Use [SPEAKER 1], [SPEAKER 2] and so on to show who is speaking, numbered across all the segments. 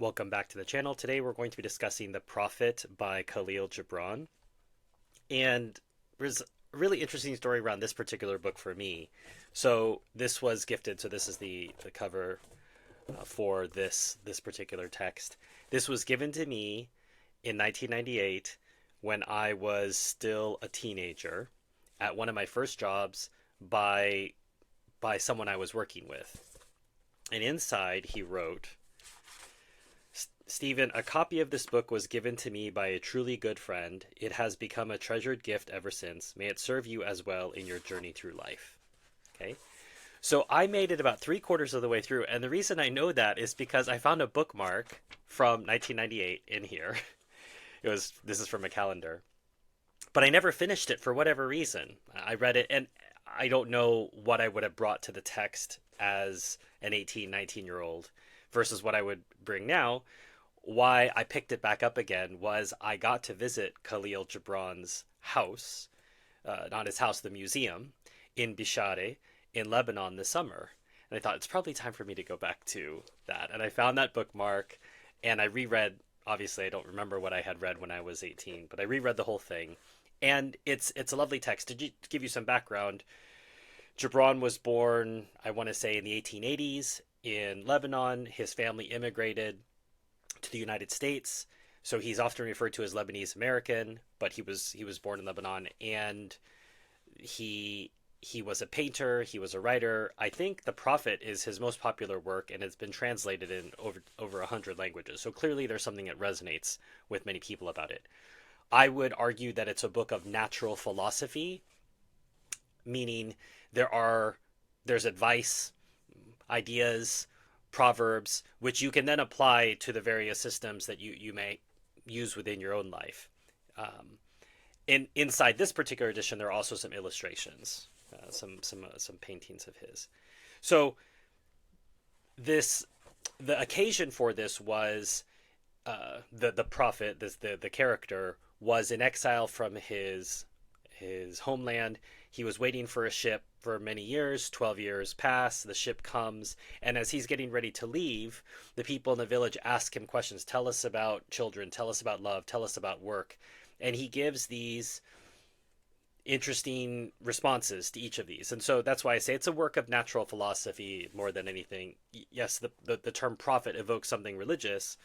[SPEAKER 1] Welcome back to the channel. Today we're going to be discussing The Prophet by Kahlil Gibran. And there's a really interesting story around this particular book for me. So this was gifted, so this is the cover for this particular text. This was given to me in 1998 when I was still a teenager at one of my first jobs by someone I was working with. And inside he wrote, Stephen, a copy of this book was given to me by a truly good friend. It has become a treasured gift ever since. May it serve you as well in your journey through life. Okay. So I made it about three-quarters of the way through, and the reason I know that is because I found a bookmark from 1998 in here. This is from a calendar. But I never finished it for whatever reason. I read it and I don't know what I would have brought to the text as an 18, 19-year-old versus what I would bring now. Why I picked it back up again was I got to visit Kahlil Gibran's house, not his house, the museum, in Bishare in Lebanon this summer. And I thought it's probably time for me to go back to that. And I found that bookmark and I reread, obviously I don't remember what I had read when I was 18, but I reread the whole thing. And it's a lovely text. To give you some background, Gibran was born, I want to say, in the 1880s in Lebanon. His family immigrated to the United States, so he's often referred to as Lebanese American, but he was born in Lebanon, and he was a painter, he was a writer. I think The Prophet is his most popular work, and it's been translated in over 100 languages. So clearly, there's something that resonates with many people about it. I would argue that it's a book of natural philosophy, meaning there's advice, ideas, proverbs, which you can then apply to the various systems that you may use within your own life. Inside this particular edition, there are also some illustrations, some paintings of his. So the occasion for this was the prophet, the character, was in exile from his homeland. He was waiting for a ship for many years. 12 years pass. The ship comes, and as he's getting ready to leave, the people in the village ask him questions. Tell us about children. Tell us about love. Tell us about work. And he gives these interesting responses to each of these. And so that's why I say it's a work of natural philosophy more than anything. Yes, the term prophet evokes something religious,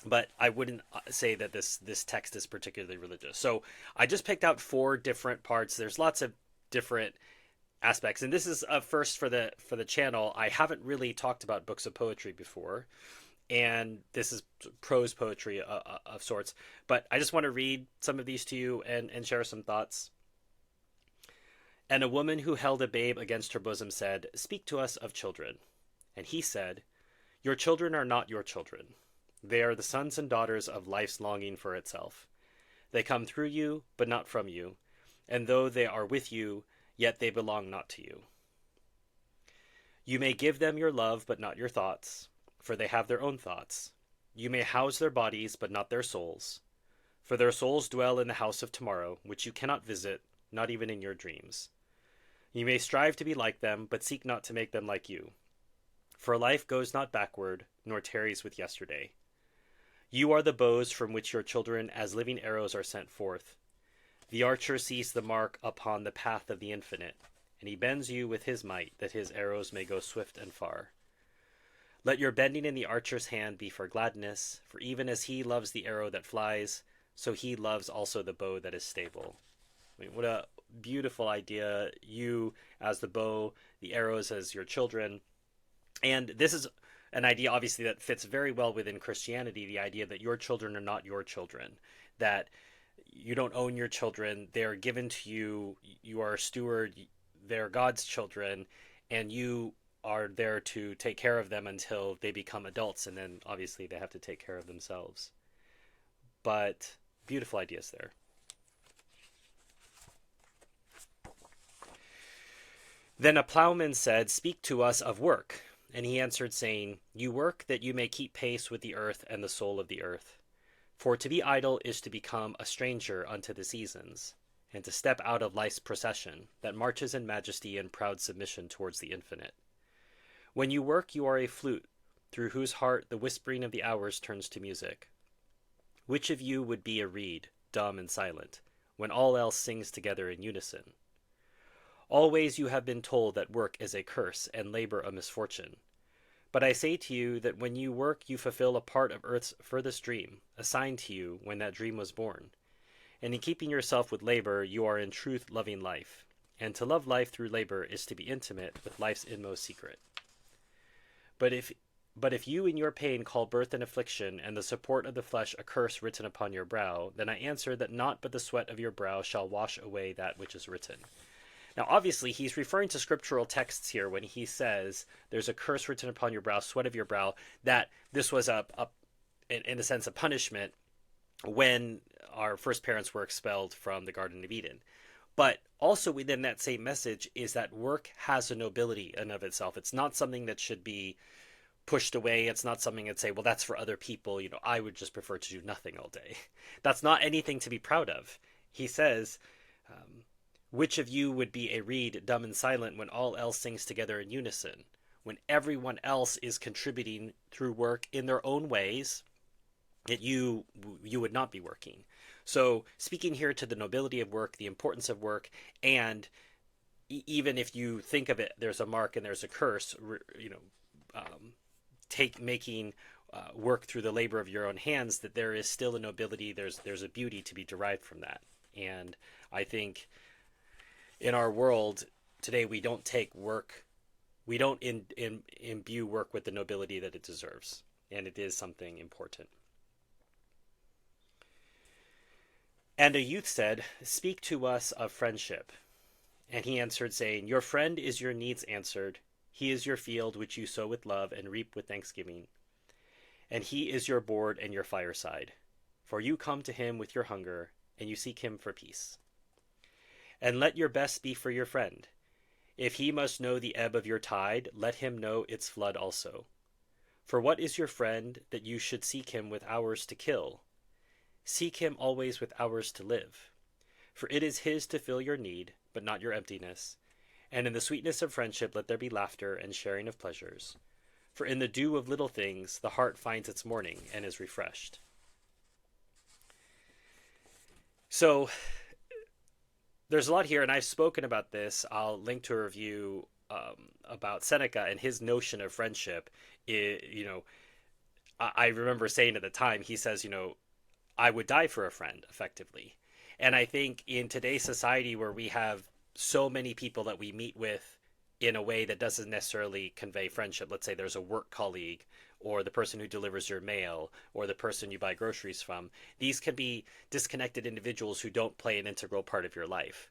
[SPEAKER 1] but I wouldn't say that this text is particularly religious. So I just picked out four different parts. There's lots of different aspects, and this is a first for the channel. I haven't really talked about books of poetry before, and this is prose poetry of sorts. But I just want to read some of these to you and share some thoughts. And a woman who held a babe against her bosom said, "Speak to us of children." And he said, "Your children are not your children. They are the sons and daughters of life's longing for itself. They come through you, but not from you, and though they are with you, yet they belong not to you. You may give them your love, but not your thoughts, for they have their own thoughts. You may house their bodies, but not their souls, for their souls dwell in the house of tomorrow, which you cannot visit, not even in your dreams. You may strive to be like them, but seek not to make them like you, for life goes not backward, nor tarries with yesterday. You are the bows from which your children as living arrows are sent forth. The archer sees the mark upon the path of the infinite, and he bends you with his might, that his arrows may go swift and far. Let your bending in the archer's hand be for gladness, for even as he loves the arrow that flies, so he loves also the bow that is stable. I mean, what a beautiful idea. You as the bow, the arrows as your children. And this is an idea, obviously, that fits very well within Christianity, the idea that your children are not your children, that you don't own your children, they're given to you, you are a steward, they're God's children, and you are there to take care of them until they become adults, and then obviously they have to take care of themselves. But beautiful ideas there. Then a plowman said, "Speak to us of work." And he answered, saying, "You work that you may keep pace with the earth and the soul of the earth. For to be idle is to become a stranger unto the seasons, and to step out of life's procession, that marches in majesty and proud submission towards the infinite. When you work, you are a flute, through whose heart the whispering of the hours turns to music. Which of you would be a reed, dumb and silent, when all else sings together in unison? Always you have been told that work is a curse and labor a misfortune. But I say to you that when you work you fulfill a part of earth's furthest dream, assigned to you when that dream was born. And in keeping yourself with labor, you are in truth loving life. And to love life through labor is to be intimate with life's inmost secret. But if you in your pain call birth an affliction, and the support of the flesh a curse written upon your brow, then I answer that naught but the sweat of your brow shall wash away that which is written. Now, obviously, he's referring to scriptural texts here when he says there's a curse written upon your brow, sweat of your brow, that this was in a sense, a punishment when our first parents were expelled from the Garden of Eden. But also within that same message is that work has a nobility in of itself. It's not something that should be pushed away. It's not something that say, well, that's for other people. I would just prefer to do nothing all day. That's not anything to be proud of. He says, which of you would be a reed, dumb and silent, when all else sings together in unison? When everyone else is contributing through work in their own ways, that you would not be working. So speaking here to the nobility of work, the importance of work, and even if you think of it, there's a mark and there's a curse, making work through the labor of your own hands, that there is still a nobility, there's a beauty to be derived from that. And I think in our world today, we don't imbue work with the nobility that it deserves, and it is something important. And a youth said, speak to us of friendship. And he answered, saying, your friend is your needs answered. He is your field which you sow with love and reap with thanksgiving. And he is your board and your fireside. For you come to him with your hunger, and you seek him for peace. And let your best be for your friend. If he must know the ebb of your tide, let him know its flood also. For what is your friend that you should seek him with hours to kill? Seek him always with hours to live. For it is his to fill your need, but not your emptiness. And in the sweetness of friendship let there be laughter and sharing of pleasures. For in the dew of little things the heart finds its morning and is refreshed. So there's a lot here, and I've spoken about this. I'll link to a review about Seneca and his notion of friendship. I remember saying at the time, he says, I would die for a friend, effectively. And I think in today's society where we have so many people that we meet with in a way that doesn't necessarily convey friendship, let's say there's a work colleague or the person who delivers your mail or the person you buy groceries from, these can be disconnected individuals who don't play an integral part of your life.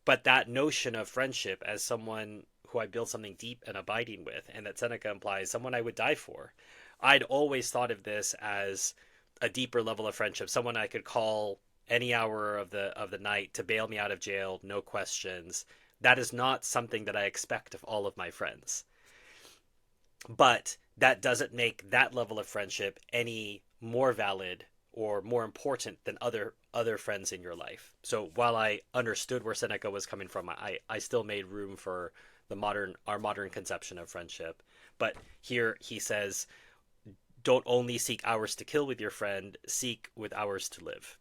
[SPEAKER 1] But that notion of friendship as someone who I build something deep and abiding with, and that Seneca implies someone I would die for, I'd always thought of this as a deeper level of friendship, someone I could call any hour of the night to bail me out of jail, no questions. That is not something that I expect of all of my friends. But that doesn't make that level of friendship any more valid or more important than other friends in your life. So while I understood where Seneca was coming from, I still made room for our modern conception of friendship. But here he says, don't only seek hours to kill with your friend, seek with hours to live.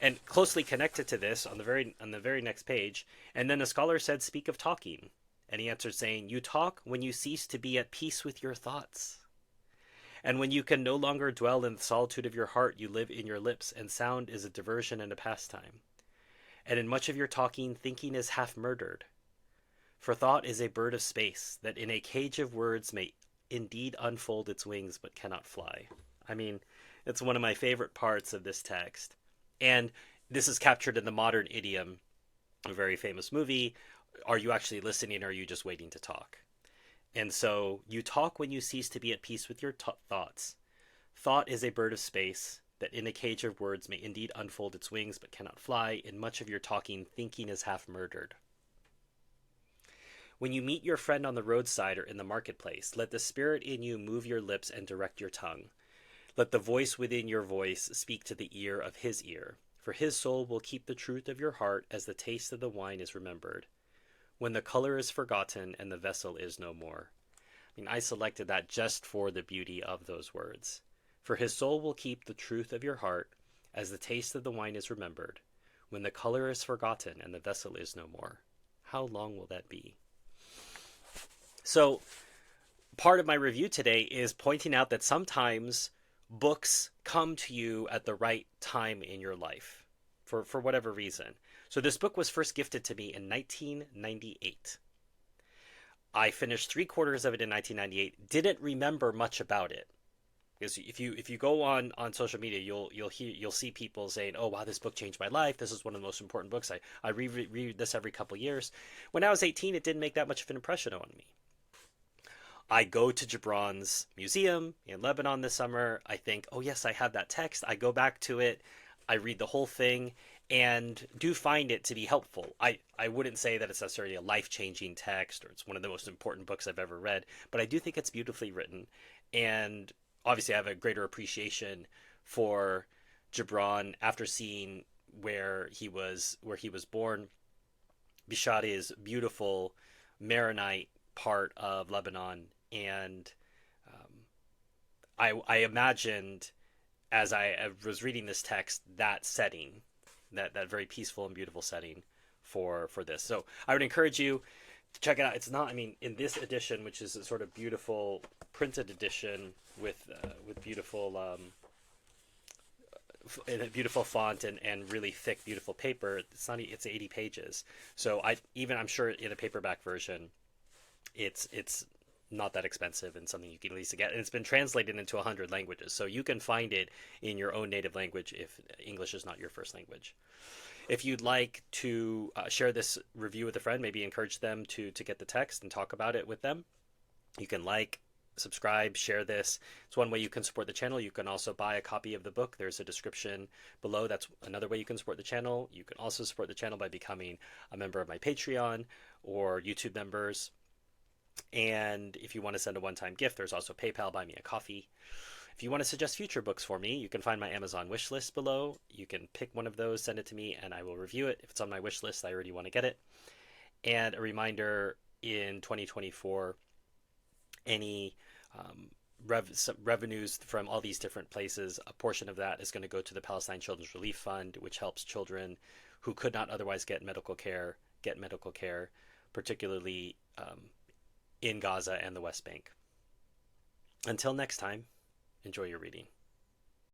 [SPEAKER 1] And closely connected to this, on the very next page, and then the scholar said, speak of talking. And he answered, saying, you talk when you cease to be at peace with your thoughts. And when you can no longer dwell in the solitude of your heart, you live in your lips, and sound is a diversion and a pastime. And in much of your talking, thinking is half murdered. For thought is a bird of space, that in a cage of words may indeed unfold its wings, but cannot fly. I mean, it's one of my favorite parts of this text. And this is captured in the modern idiom, a very famous movie. Are you actually listening, or are you just waiting to talk? And so you talk when you cease to be at peace with your thoughts. Thought is a bird of space, that in a cage of words may indeed unfold its wings, but cannot fly. In much of your talking, thinking is half murdered. When you meet your friend on the roadside or in the marketplace, let the spirit in you move your lips and direct your tongue. Let the voice within your voice speak to the ear of his ear, for his soul will keep the truth of your heart as the taste of the wine is remembered, when the color is forgotten and the vessel is no more. I mean, I selected that just for the beauty of those words. For his soul will keep the truth of your heart, as the taste of the wine is remembered, when the color is forgotten and the vessel is no more. How long will that be? So, part of my review today is pointing out that sometimes books come to you at the right time in your life for whatever reason. So, this book was first gifted to me in 1998. I finished three-quarters of it in 1998, didn't remember much about it. Because if you go on social media, you'll see people saying, "Oh wow, this book changed my life. This is one of the most important books. I read this every couple of years." When I was 18, it didn't make that much of an impression on me. I go to Gibran's museum in Lebanon this summer. I think, "Oh yes, I have that text." I go back to it. I read the whole thing and do find it to be helpful. I wouldn't say that it's necessarily a life-changing text or it's one of the most important books I've ever read, but I do think it's beautifully written. And obviously I have a greater appreciation for Gibran after seeing where he was born. Bishari is beautiful Maronite part of Lebanon, and I imagined as I was reading this text that setting, that very peaceful and beautiful setting for this. So I would encourage you to check it out. It's not, I mean, in this edition, which is a sort of beautiful printed edition with beautiful in a beautiful font and really thick, beautiful paper. It's 80 pages. So I'm sure in a paperback version, it's not that expensive and something you can at least get. And it's been translated into 100 languages, so you can find it in your own native language if English is not your first language. If you'd like to share this review with a friend, maybe encourage them to get the text and talk about it with them, you can subscribe, share this. It's one way you can support the channel. You can also buy a copy of the book. There's a description below. That's another way you can support the channel. You can also support the channel by becoming a member of my Patreon or YouTube members. And if you want to send a one-time gift, there's also PayPal, Buy Me a Coffee. If you want to suggest future books for me, you can find my Amazon wish list below. You can pick one of those, send it to me, and I will review it. If it's on my wish list, I already want to get it. And a reminder, in 2024, any revenues from all these different places, a portion of that is going to go to the Palestine Children's Relief Fund, which helps children who could not otherwise get medical care, particularly in Gaza and the West Bank. Until next time, enjoy your reading.